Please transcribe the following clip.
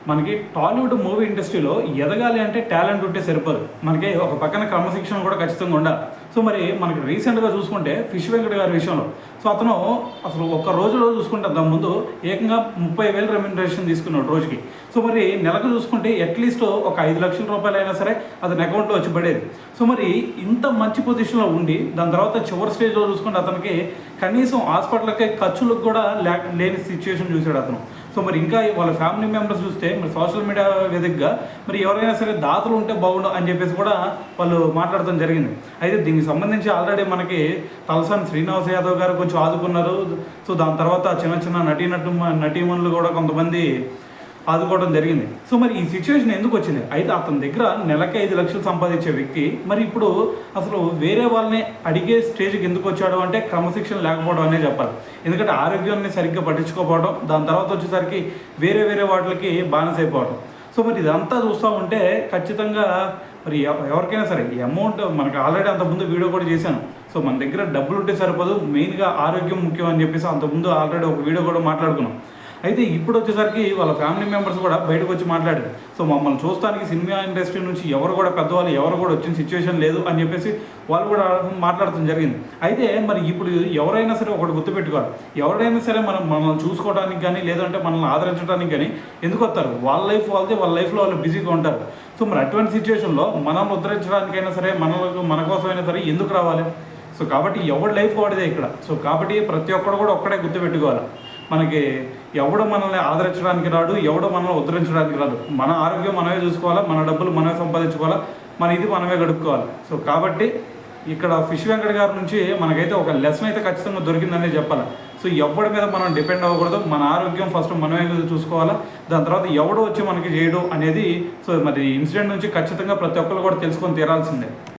మనకి టాలీవుడ్ మూవీ ఇండస్ట్రీలో ఎదగాలి అంటే టాలెంట్ ఉంటే సరిపోదు. మనకి ఒక పక్కన క్రమశిక్షణ కూడా ఖచ్చితంగా ఉండాలి. సో మరి మనకి రీసెంట్‌గా చూసుకుంటే 'ఫిష్ వెంకట్' గారి విషయంలో అతను అసలు ఒక్క రోజులో చూసుకుంటే అంతకు ముందు ఏకంగా 30,000 రెమ్యునరేషన్ తీసుకున్నాడు రోజుకి. సో మరి నెలకు చూసుకుంటే అట్‌లీస్ట్ ఒక 5,00,000 రూపాయలైనా సరే అతని అకౌంట్‌లో వచ్చి పడేది. సో మరి ఇంత మంచి పొజిషన్‌లో ఉండి దాని తర్వాత చివరి స్టేజ్‌లో చూసుకుంటే అతనికి కనీసం హాస్పిటల్‌కి ఖర్చులకు కూడా లేని సిచ్యుయేషన్ చూసాడు అతను. సో మరి ఇంకా వాళ్ళ ఫ్యామిలీ మెంబర్స్ చూస్తే మరి సోషల్ మీడియా వేదికగా మరి ఎవరైనా సరే దాతలు ఉంటే బాగుండు అని చెప్పేసి కూడా వాళ్ళు మాట్లాడటం జరిగింది. అయితే దీనికి సంబంధించి ఆల్రెడీ మనకి తలసాని శ్రీనివాస్ యాదవ్ గారు కొంచెం ఆదుకున్నారు. సో దాని తర్వాత చిన్న చిన్న నటీమణులు కూడా కొంతమంది ఆదుకోవడం జరిగింది. సో మరి ఈ సిచ్యువేషన్ ఎందుకు వచ్చింది? అయితే అతని దగ్గర నెలకి 5 లక్షలు సంపాదించే వ్యక్తి మరి ఇప్పుడు అసలు వేరే వాళ్ళని అడిగే స్టేజ్కి ఎందుకు వచ్చాడు అంటే క్రమశిక్షణ లేకపోవడం అనే చెప్పాలి. ఎందుకంటే ఆరోగ్యాన్ని సరిగ్గా పట్టించుకోకపోవడం, దాని తర్వాత వచ్చేసరికి వేరే వాటికి బానిసైపోవడం. సో మరి ఇదంతా చూస్తూ ఉంటే ఖచ్చితంగా మరి ఎవరికైనా సరే ఈ అమౌంట్ మనకు ఆల్రెడీ అంతకుముందు వీడియో కూడా చేశాను. సో మన దగ్గర డబ్బులు ఉంటే సరిపోదు, మెయిన్గా ఆరోగ్యం ముఖ్యం అని చెప్పేసి అంతకుముందు ఆల్రెడీ ఒక వీడియో కూడా మాట్లాడుకున్నాం. అయితే ఇప్పుడు వచ్చేసరికి వాళ్ళ ఫ్యామిలీ మెంబర్స్ కూడా బయటకు వచ్చి మాట్లాడారు. సో మమ్మల్ని చూస్తానికి సినిమా ఇండస్ట్రీ నుంచి ఎవరు కూడా పెద్దవాళ్ళు ఎవరు కూడా వచ్చిన సిచ్యువేషన్ లేదు అని చెప్పేసి వాళ్ళు కూడా మాట్లాడటం జరిగింది. అయితే మరి ఇప్పుడు ఎవరైనా సరే ఒకటి గుర్తుపెట్టుకోవాలి, ఎవరైనా సరే మనల్ని చూసుకోవడానికి కానీ లేదంటే మనల్ని ఆదరించడానికి కానీ ఎందుకు వస్తారు? వాళ్ళ లైఫ్ వాళ్ళది, వాళ్ళ లైఫ్లో వాళ్ళు బిజీగా ఉంటారు. సో మరి అటువంటి సిచ్యువేషన్లో మనం ఉద్ధరించడానికైనా సరే మన కోసమైనా సరే ఎందుకు రావాలి? సో కాబట్టి ఎవరి లైఫ్ వాడిదే ఇక్కడ. సో కాబట్టి ప్రతి ఒక్కరు కూడా ఒక్కడే గుర్తుపెట్టుకోవాలి, మనకి ఎవడో మనల్ని ఆదరించడానికి రాడు, ఎవడో మనల్ని ఉద్ధరించడానికి రాదు. మన ఆరోగ్యం మనమే చూసుకోవాలా, మన డబ్బులు మనమే సంపాదించుకోవాలా, మన ఇది మనమే గడుపుకోవాలి. సో కాబట్టి ఇక్కడ ఫిష్ వెంకట్ గారి నుంచి మనకైతే ఒక లెసన్ అయితే ఖచ్చితంగా దొరికిందనే చెప్పాలి. సో ఎవరి మీద మనం డిపెండ్ అవ్వకూడదు, మన ఆరోగ్యం ఫస్ట్ మనమే చూసుకోవాలా, దాని తర్వాత ఎవడో వచ్చి మనకి చేయడం అనేది. సో మరి ఇన్సిడెంట్ నుంచి ఖచ్చితంగా ప్రతి ఒక్కరు కూడా తెలుసుకొని తీరాల్సిందే.